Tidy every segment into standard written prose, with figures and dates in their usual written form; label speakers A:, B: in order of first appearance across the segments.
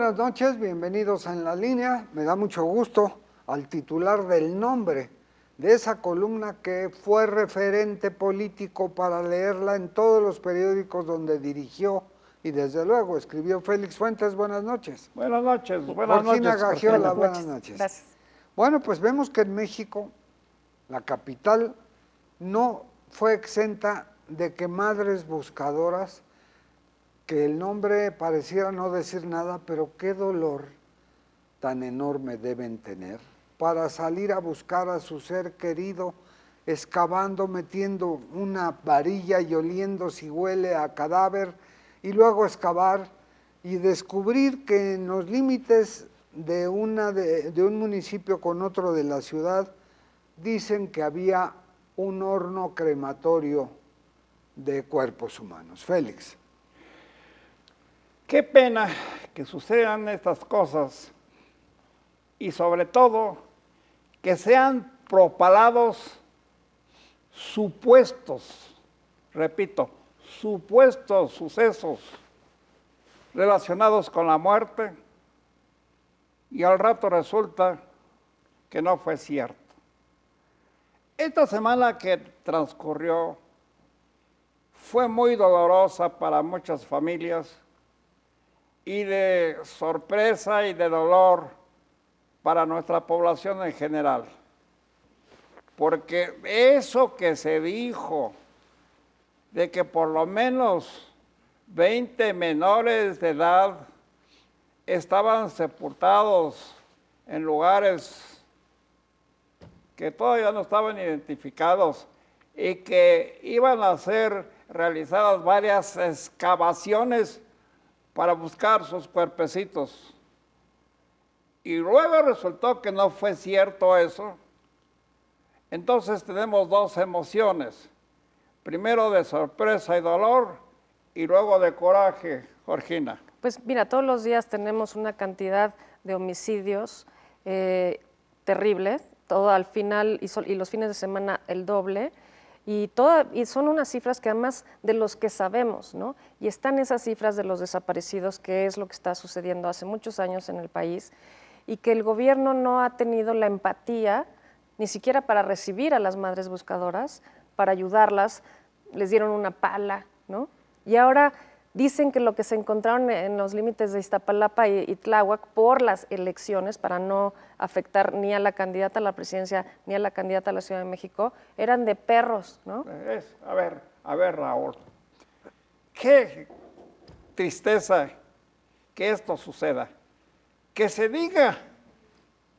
A: buenas noches, bienvenidos a En la Línea. Me da mucho gusto al titular del nombre de esa columna que fue referente político para leerla en todos los periódicos donde dirigió y desde luego escribió Félix Fuentes. Buenas noches.
B: Buenas noches, buenas
A: Georgina
B: noches.
A: Gagiola, buenas noches.
C: Gracias.
A: Bueno, pues vemos que en México, la capital, no fue exenta de que madres buscadoras, que el nombre pareciera no decir nada, pero qué dolor tan enorme deben tener para salir a buscar a su ser querido, excavando, metiendo una varilla y oliendo si huele a cadáver, y luego excavar y descubrir que en los límites de un municipio con otro de la ciudad, dicen que había un horno crematorio de cuerpos humanos. Félix.
B: Qué pena que sucedan estas cosas y sobre todo que sean propalados supuestos, repito, supuestos sucesos relacionados con la muerte y al rato resulta que no fue cierto. Esta semana que transcurrió fue muy dolorosa para muchas familias y de sorpresa y de dolor para nuestra población en general. Porque eso que se dijo de que por lo menos 20 menores de edad estaban sepultados en lugares que todavía no estaban identificados y que iban a ser realizadas varias excavaciones para buscar sus cuerpecitos. Y luego resultó que no fue cierto eso. Entonces tenemos dos emociones. Primero de sorpresa y dolor y luego de coraje, Georgina.
C: Pues mira, todos los días tenemos una cantidad de homicidios terribles, todo al final y los fines de semana el doble. Y son unas cifras que además de los que sabemos, ¿no? Y están esas cifras de los desaparecidos, que es lo que está sucediendo hace muchos años en el país, y que el gobierno no ha tenido la empatía, ni siquiera para recibir a las madres buscadoras, para ayudarlas, les dieron una pala, ¿no? Y ahora dicen que lo que se encontraron en los límites de Iztapalapa y Tláhuac por las elecciones, para no afectar ni a la candidata a la presidencia ni a la candidata a la Ciudad de México, eran de perros, ¿no?
B: A ver, Raúl, qué tristeza que esto suceda. Que se diga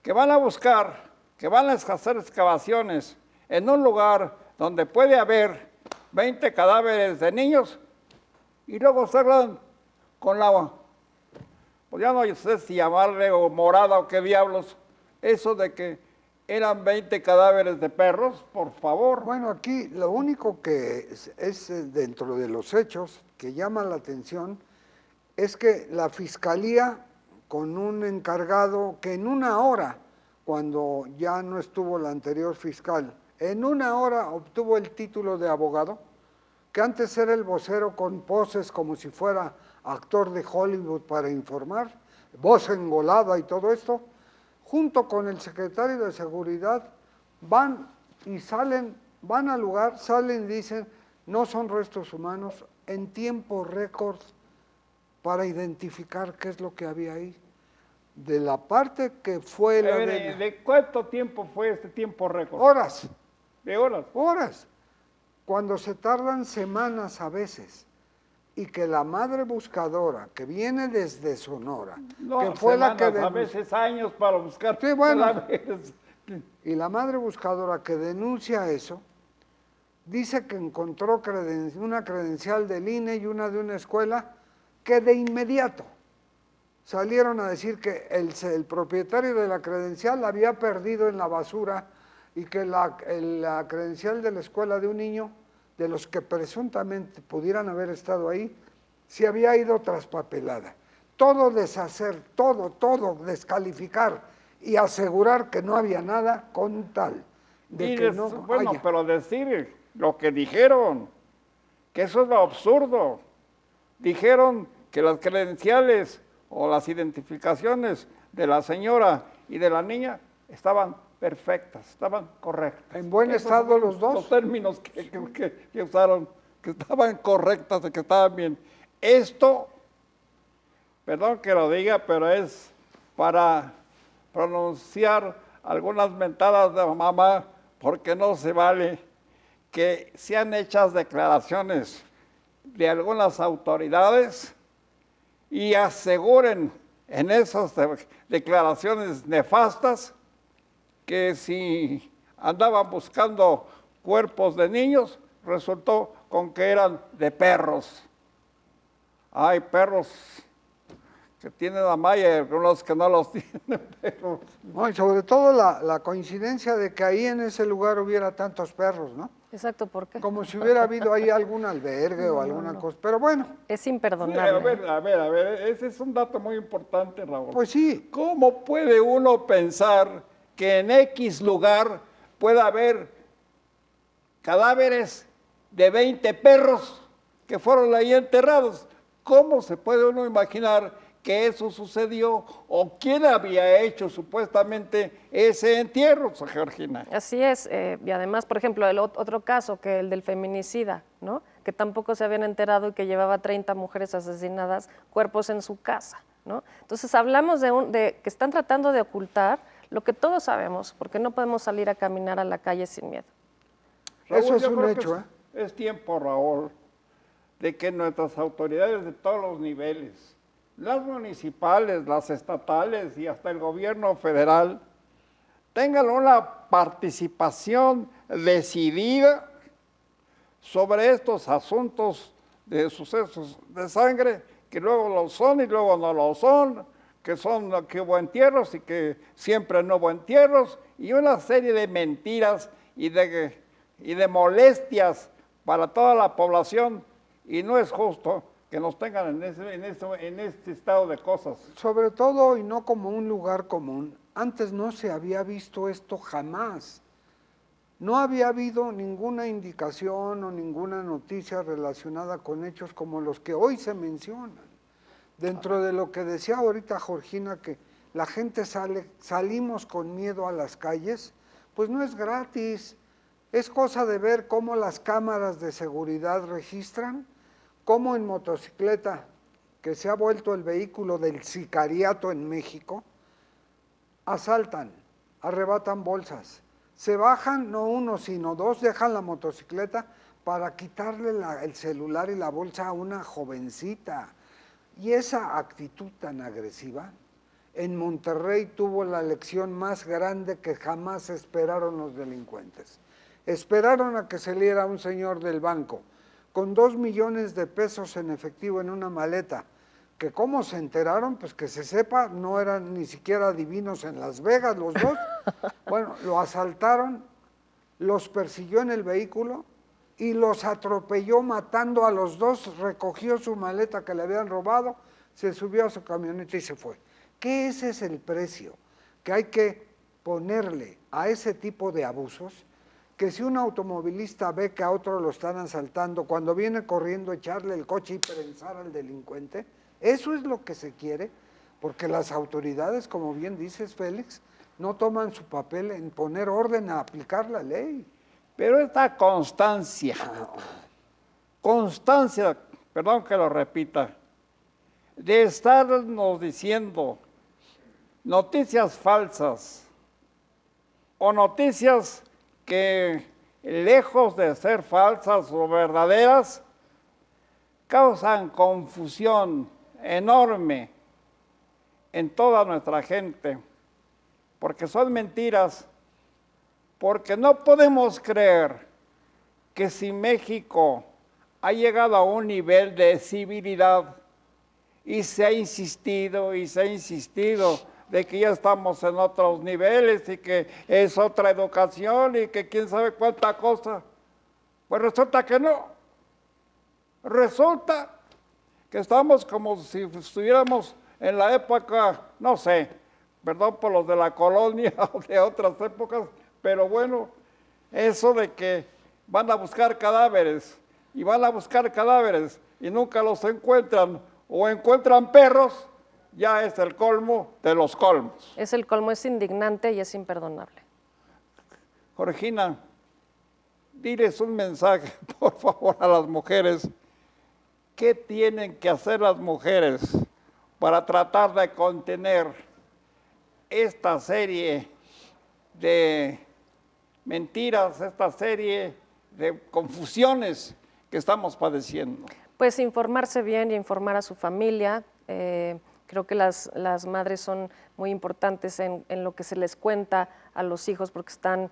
B: que van a buscar, que van a hacer excavaciones en un lugar donde puede haber 20 cadáveres de niños, y luego salgan con la, pues ya no sé si llamarle o morada o qué diablos, eso de que eran 20 cadáveres de perros, por favor.
A: Bueno, aquí lo único que es dentro de los hechos que llama la atención es que la Fiscalía, con un encargado que en una hora, cuando ya no estuvo la anterior fiscal, en una hora obtuvo el título de abogado, que antes era el vocero con poses como si fuera actor de Hollywood para informar, voz engolada y todo esto, junto con el secretario de Seguridad, van y salen, van al lugar, salen y dicen, no son restos humanos, en tiempo récord para identificar qué es lo que había ahí. De la parte que fue la
B: ¿De cuánto tiempo fue este tiempo récord?
A: Horas.
B: ¿De horas?
A: Horas. Cuando se tardan semanas a veces, y que la madre buscadora, que viene desde Sonora,
B: no,
A: que fue la que
B: a veces años para buscar.
A: Sí, bueno. Y la madre buscadora que denuncia eso, dice que encontró una credencial del INE y una de una escuela, que de inmediato salieron a decir que el propietario de la credencial la había perdido en la basura, y que la credencial de la escuela de un niño, de los que presuntamente pudieran haber estado ahí, se había ido traspapelada. Todo deshacer, todo descalificar y asegurar que no había nada con tal de que no
B: bueno,
A: haya.
B: pero decir lo que dijeron, que eso es lo absurdo. Dijeron que las credenciales o las identificaciones de la señora y de la niña estaban perfectas, estaban correctas.
A: En buen
B: Esos
A: estado
B: fueron
A: los dos.
B: Los términos que usaron, que estaban correctas, que estaban bien. Esto, perdón que lo diga, pero es para pronunciar algunas mentadas de mamá, porque no se vale que sean hechas declaraciones de algunas autoridades y aseguren en esas declaraciones nefastas que si andaban buscando cuerpos de niños, resultó con que eran de perros. Hay perros que tienen la malla y algunos que no los tienen, pero...
A: No, y sobre todo la coincidencia de que ahí en ese lugar hubiera tantos perros, ¿no?
C: Exacto, ¿por qué?
A: Como si hubiera habido ahí algún albergue o alguna cosa. Pero bueno,
C: Es
B: Sí,
C: imperdonable.
B: a ver, ese es un dato muy importante, Raúl.
A: pues sí.
B: ¿Cómo puede uno pensar que en X lugar pueda haber cadáveres de 20 perros que fueron ahí enterrados? ¿Cómo se puede uno imaginar que eso sucedió o quién había hecho supuestamente ese entierro, Georgina?
C: Así es, y además, por ejemplo, el otro caso, que el del feminicida, ¿no? Que tampoco se habían enterado y que llevaba 30 mujeres asesinadas, cuerpos en su casa, ¿no? Entonces hablamos de que están tratando de ocultar lo que todos sabemos, porque no podemos salir a caminar a la calle sin miedo.
B: Raúl,
A: Eso es
B: yo
A: un
B: creo que
A: hecho, ¿eh?
B: Es tiempo, Raúl, de que nuestras autoridades de todos los niveles, las municipales, las estatales y hasta el gobierno federal, tengan una participación decidida sobre estos asuntos de sucesos de sangre, que luego lo son y luego no lo son, que hubo entierros y que siempre no hubo entierros, y una serie de mentiras y de molestias para toda la población, y no es justo que nos tengan en este estado de cosas.
A: Sobre todo y no como un lugar común. Antes no se había visto esto jamás. No había habido ninguna indicación o ninguna noticia relacionada con hechos como los que hoy se mencionan. Dentro de lo que decía ahorita Georgina, que la gente salimos con miedo a las calles, pues no es gratis. Es cosa de ver cómo las cámaras de seguridad registran, cómo en motocicleta, que se ha vuelto el vehículo del sicariato en México, asaltan, arrebatan bolsas, se bajan, no uno, sino dos, dejan la motocicleta para quitarle el celular y la bolsa a una jovencita. Y esa actitud tan agresiva, en Monterrey tuvo la lección más grande que jamás esperaron los delincuentes. Esperaron a que saliera un señor del banco con 2 millones de pesos en efectivo en una maleta, que cómo se enteraron, pues que se sepa, no eran ni siquiera divinos en Las Vegas los dos. Bueno, lo asaltaron, los persiguió en el vehículo y los atropelló matando a los dos, recogió su maleta que le habían robado, se subió a su camioneta y se fue. Que ese es el precio que hay que ponerle a ese tipo de abusos, que si un automovilista ve que a otro lo están asaltando, cuando viene corriendo echarle el coche y prensar al delincuente, eso es lo que se quiere, porque las autoridades, como bien dices, Félix, no toman su papel en poner orden a aplicar la ley.
B: Pero esta constancia, perdón que lo repita, de estarnos diciendo noticias falsas o noticias que lejos de ser falsas o verdaderas, causan confusión enorme en toda nuestra gente, porque son mentiras, porque no podemos creer que si México ha llegado a un nivel de civilidad y se ha insistido de que ya estamos en otros niveles y que es otra educación y que quién sabe cuánta cosa. Pues resulta que no. Resulta que estamos como si estuviéramos en la época, no sé, perdón por los de la colonia o de otras épocas, pero bueno, eso de que van a buscar cadáveres y nunca los encuentran o encuentran perros, ya es el colmo de los colmos.
C: Es el colmo, es indignante y es imperdonable.
B: Georgina, diles un mensaje, por favor, a las mujeres. ¿Qué tienen que hacer las mujeres para tratar de contener esta serie de mentiras, esta serie de confusiones que estamos padeciendo?
C: Pues informarse bien y informar a su familia. Creo que las madres son muy importantes en lo que se les cuenta a los hijos porque están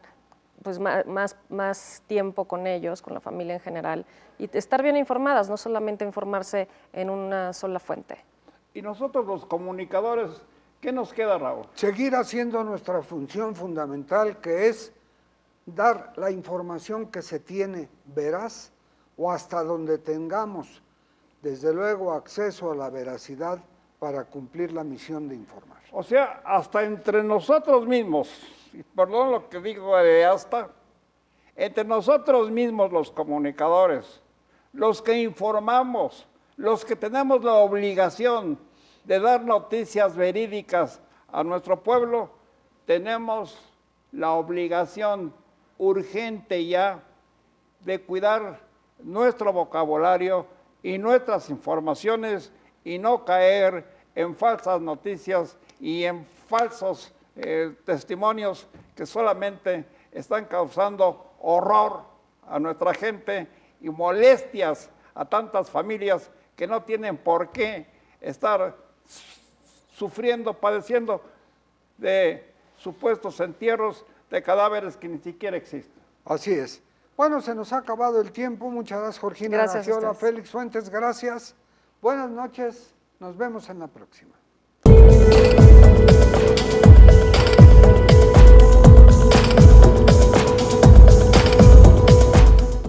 C: pues, más tiempo con ellos, con la familia en general, y estar bien informadas, no solamente informarse en una sola fuente.
B: Y nosotros los comunicadores, ¿qué nos queda, Raúl?
A: Seguir haciendo nuestra función fundamental, que es dar la información que se tiene veraz o hasta donde tengamos, desde luego, acceso a la veracidad para cumplir la misión de informar.
B: O sea, hasta entre nosotros mismos, y perdón lo que digo de hasta, entre nosotros mismos los comunicadores, los que informamos, los que tenemos la obligación de dar noticias verídicas a nuestro pueblo, tenemos la obligación urgente ya de cuidar nuestro vocabulario y nuestras informaciones y no caer en falsas noticias y en falsos testimonios que solamente están causando horror a nuestra gente y molestias a tantas familias que no tienen por qué estar sufriendo, padeciendo de supuestos entierros de cadáveres que ni siquiera existen.
A: Así es. Bueno, se nos ha acabado el tiempo. Muchas gracias, Georgina
C: Gracias a
A: Graciola,
C: ustedes.
A: Félix Fuentes, gracias. Buenas noches, nos vemos en la próxima.